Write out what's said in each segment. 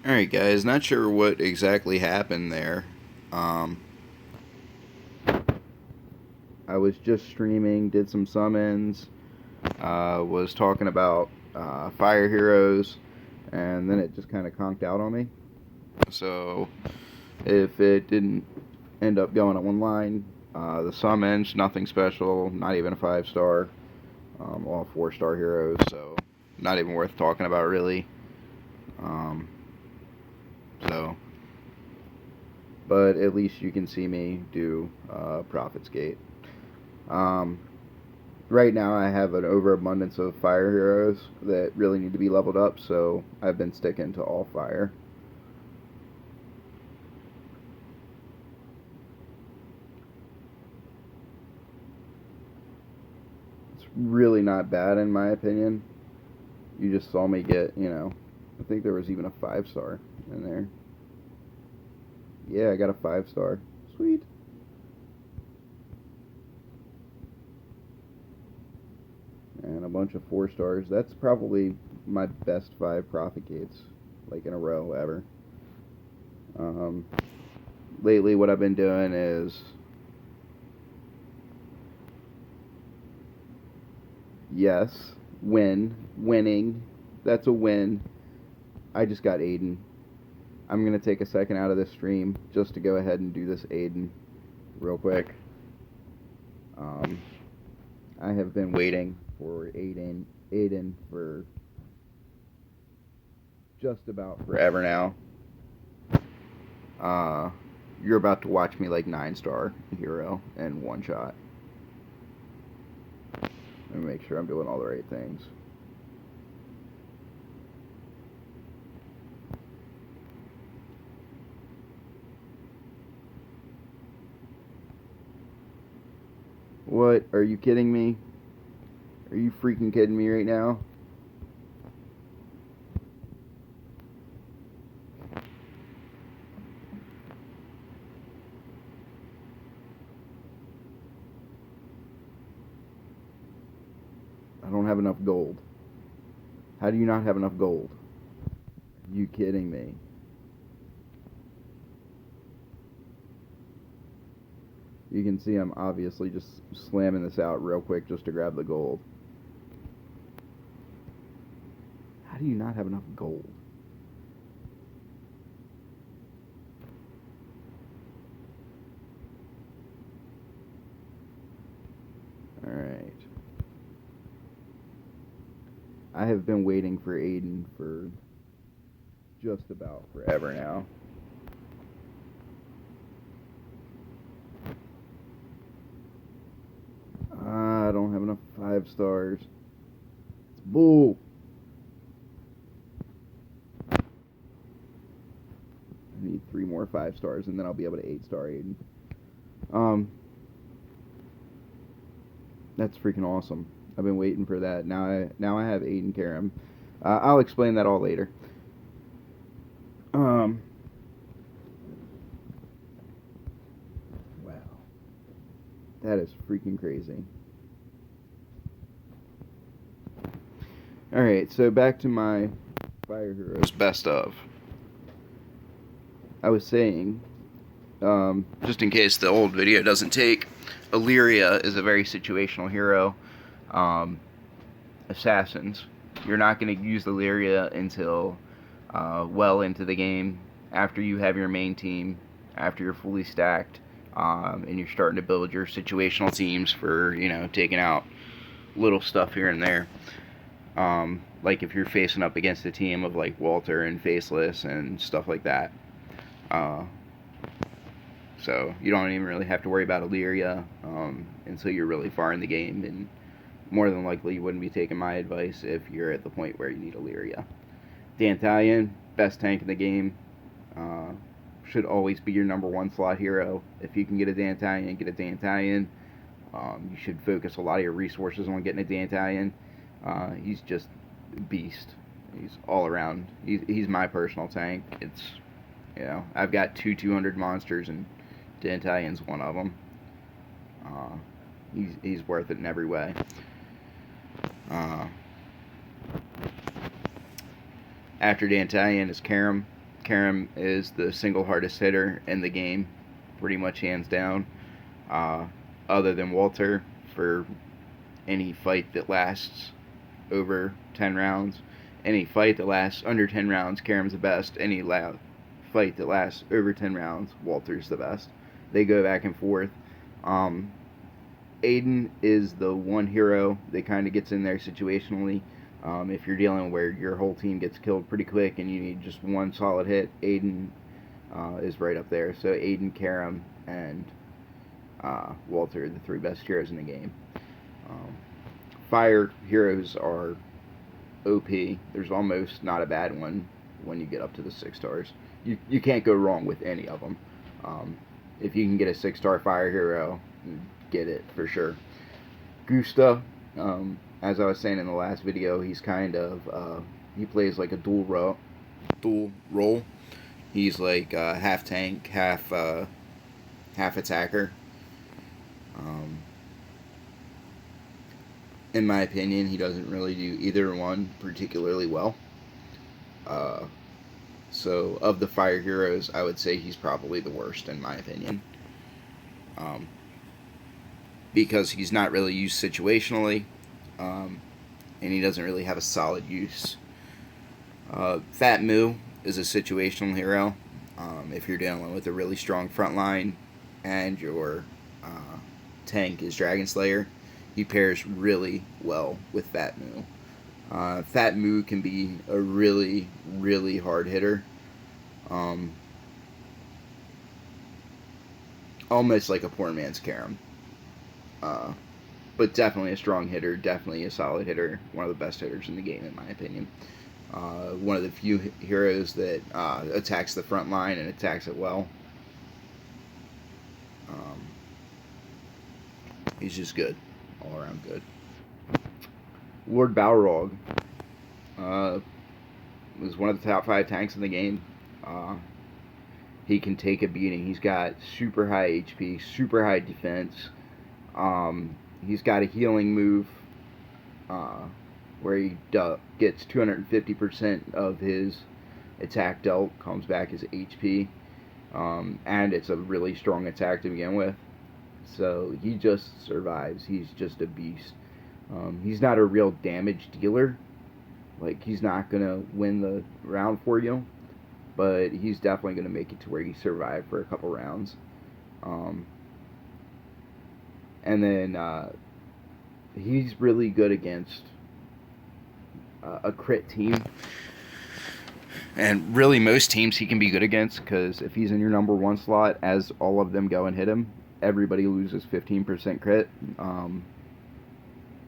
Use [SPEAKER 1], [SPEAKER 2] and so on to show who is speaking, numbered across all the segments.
[SPEAKER 1] Alright guys, not sure what exactly happened there. Um, I was just streaming, did some summons, was talking about fire heroes, and then it just kind of conked out on me. So if it didn't end up going online, the summons, nothing special, not even a 5-star, all 4-star heroes, so not even worth talking about really. Um, so but at least you can see me do Prophet's Gate. Um, right now, I have an overabundance of fire heroes that really need to be leveled up, so I've been sticking to all fire. It's really not bad in my opinion. You just saw me get, I think there was even a 5-star in there. Yeah, I got a 5-star. Sweet. And a bunch of 4-stars. That's probably my best 5 Prophet Gates, like in a row ever. Um, lately, what I've been doing is, yes, winning. That's a win. I just got Aiden. I'm gonna take a second out of this stream just to go ahead and do this Aiden real quick. I have been waiting for Aiden for just about forever now. You're about to watch me like 9-star hero in one shot. Let me make sure I'm doing all the right things. What? Are you kidding me? Are you freaking kidding me right now? I don't have enough gold. How do you not have enough gold? Are you kidding me? You can see I'm obviously just slamming this out real quick just to grab the gold. How do you not have enough gold? Alright. I have been waiting for Aiden for just about forever now. I don't have enough 5-stars. It's bull. I need 3 more 5-stars and then I'll be able to 8-star Aiden. That's freaking awesome. I've been waiting for that. Now I have Aiden Karam. I'll explain that all later. Wow. That is freaking crazy. Alright, so back to my Fire Heroes best of. I was saying, just in case the old video doesn't take, Illyria is a very situational hero. Assassins. You're not going to use Illyria until well into the game, after you have your main team, after you're fully stacked, and you're starting to build your situational teams for, taking out little stuff here and there. Like if you're facing up against a team of like Walter and Faceless and stuff like that. So you don't even really have to worry about Illyria until you're really far in the game, and more than likely you wouldn't be taking my advice if you're at the point where you need Illyria. Dantalion, best tank in the game, should always be your number 1 slot hero. If you can get a Dantalion, get a Dantalion. You should focus a lot of your resources on getting a Dantalion. He's just a beast. He's all around. He's my personal tank. It's, I've got 200 monsters, and Dantalion's one of them. He's worth it in every way. After Dantalion is Karam. Karam is the single hardest hitter in the game, pretty much hands down. Uh, Other than Walter, for any fight that lasts over 10 rounds, any fight that lasts under 10 rounds, Karam's the best. Any fight that lasts over 10 rounds, Walter's the best. They go back and forth. Um, Aiden is the one hero that kind of gets in there situationally. If you're dealing where your whole team gets killed pretty quick and you need just one solid hit, Aiden is right up there. So Aiden, Karam, and Walter are the three best heroes in the game. Um, Fire heroes are OP. There's almost not a bad one when you get up to the 6 stars. You can't go wrong with any of them. If you can get a 6-star fire hero, get it for sure. Gusta, as I was saying in the last video, he's kind of he plays like a dual role. He's like half tank, half attacker. In my opinion, he doesn't really do either one particularly well. So of the fire heroes, I would say he's probably the worst in my opinion. Because he's not really used situationally, and he doesn't really have a solid use. Fat Moo is a situational hero. If you're dealing with a really strong front line and your tank is Dragon Slayer, he pairs really well with Fat Moo. Fat Moo can be a really, really hard hitter. Almost like a poor man's Karam. But definitely a strong hitter, definitely a solid hitter, one of the best hitters in the game in my opinion. One of the few heroes that attacks the front line and attacks it well. He's just good, all around good. Lord Balrog was one of the top 5 tanks in the game. He can take a beating. He's got super high HP, super high defense. He's got a healing move where he gets 250% of his attack dealt, comes back as HP, and it's a really strong attack to begin with. So he just survives. He's just a beast. He's not a real damage dealer. Like, he's not going to win the round for you, but he's definitely going to make it to where you survive for a couple rounds. And then he's really good against a crit team. And really most teams he can be good against, because if he's in your number 1 slot, as all of them go and hit him, everybody loses 15% crit.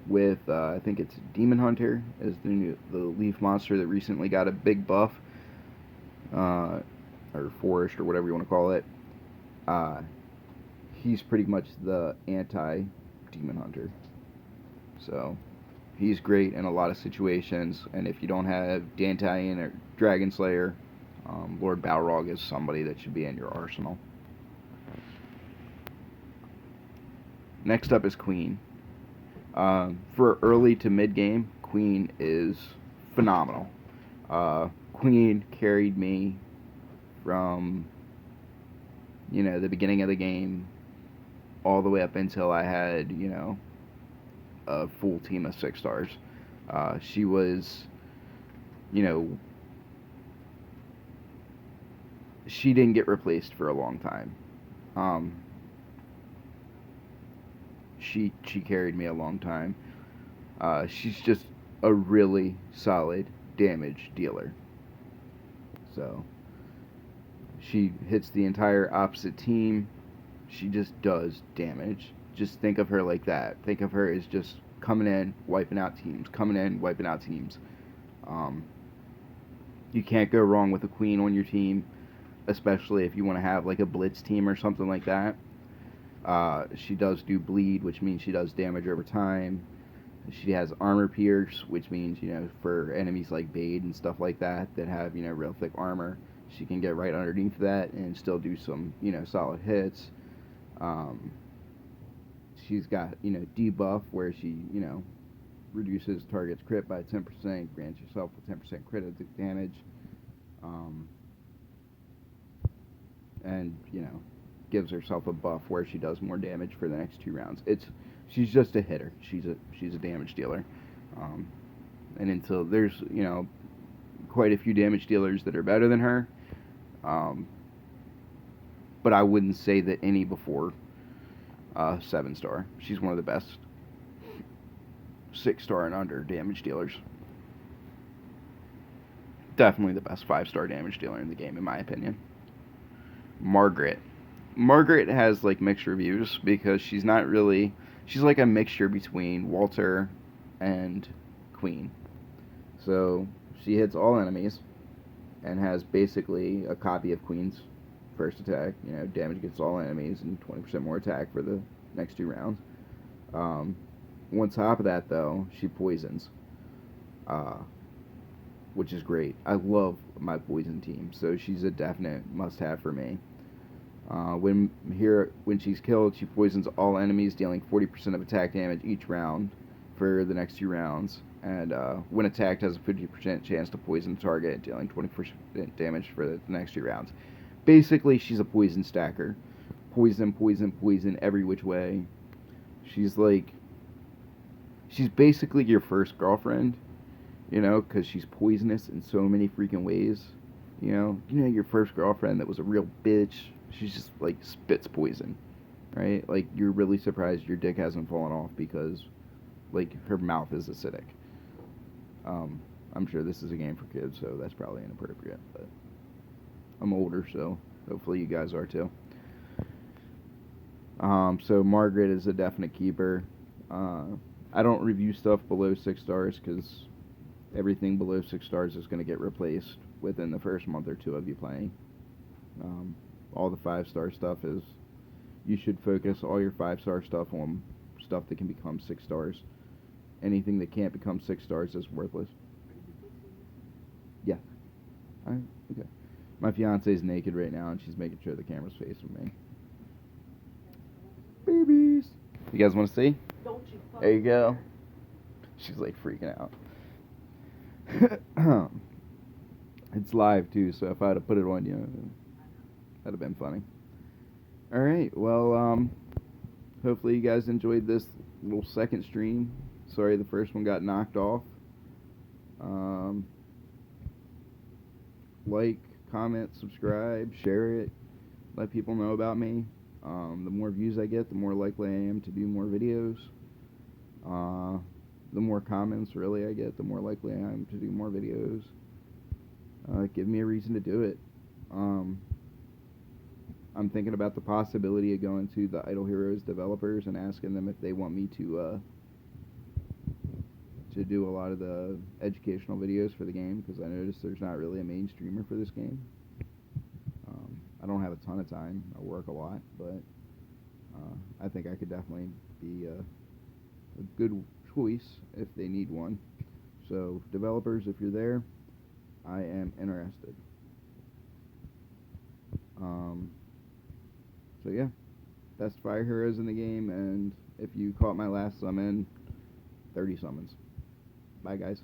[SPEAKER 1] With I think it's Demon Hunter is the leaf monster that recently got a big buff, or forest or whatever you want to call it. He's pretty much the anti-Demon Hunter. So he's great in a lot of situations, and if you don't have Dantian or Dragon Slayer, Lord Balrog is somebody that should be in your arsenal. Next up is Queen. For early to mid game, Queen is phenomenal. Queen carried me from, the beginning of the game all the way up until I had, a full team of 6 stars. She was, she didn't get replaced for a long time. She carried me a long time. She's just a really solid damage dealer. So she hits the entire opposite team. She just does damage. Just think of her like that. Think of her as just coming in, wiping out teams. Coming in, wiping out teams. You can't go wrong with a Queen on your team, especially if you want to have like a blitz team or something like that. She does do bleed, which means she does damage over time. She has armor pierce, which means, for enemies like Bade and stuff like that have, real thick armor, she can get right underneath that and still do some, solid hits. She's got, debuff, where she, reduces target's crit by 10%, grants yourself a 10% crit damage. and gives herself a buff where she does more damage for the next 2 rounds. She's just a hitter. She's a damage dealer, um, and until there's quite a few damage dealers that are better than her, um, but I wouldn't say that any before 7-star. She's one of the best 6-star and under damage dealers. Definitely the best 5-star damage dealer in the game, in my opinion. Margaret. Margaret has like mixed reviews because she's not really. She's like a mixture between Walter and Queen. So she hits all enemies and has basically a copy of Queen's first attack. Damage against all enemies and 20% more attack for the next 2 rounds. On top of that, though, she poisons, which is great. I love my poison team, so she's a definite must-have for me. When she's killed, she poisons all enemies, dealing 40% of attack damage each round for the next 2 rounds. And when attacked, has a 50% chance to poison the target, dealing 20% damage for the next 2 rounds. Basically, she's a poison stacker. Poison, poison, poison every which way. She's basically your first girlfriend, because she's poisonous in so many freaking ways. Your first girlfriend that was a real bitch. She's just like spits poison, right? Like you're really surprised your dick hasn't fallen off because, like, her mouth is acidic. I'm sure this is a game for kids, so that's probably inappropriate. But I'm older, so hopefully you guys are too. So Margaret is a definite keeper. I don't review stuff below 6 stars because everything below 6 stars is going to get replaced within the first month or 2 of you playing. All the 5-star stuff is, you should focus all your 5-star stuff on stuff that can become 6 stars. Anything that can't become 6 stars is worthless. Yeah. Alright, okay. My fiance's naked right now and she's making sure the camera's facing me. Babies! You guys want to see?
[SPEAKER 2] Don't you
[SPEAKER 1] There you go. She's like freaking out. It's live too, so if I had to put it on you, that'd have been funny. Alright, well, hopefully you guys enjoyed this little second stream. Sorry the first one got knocked off. Like, comment, subscribe, share it, let people know about me. The more views I get, the more likely I am to do more videos. The more comments really I get, the more likely I am to do more videos. Give me a reason to do it. I'm thinking about the possibility of going to the Idle Heroes developers and asking them if they want me to do a lot of the educational videos for the game, because I noticed there's not really a main streamer for this game. I don't have a ton of time. I work a lot, but I think I could definitely be a good choice if they need one. So, developers, if you're there, I am interested. So yeah, best fire heroes in the game, and if you caught my last summon, 30 summons. Bye, guys.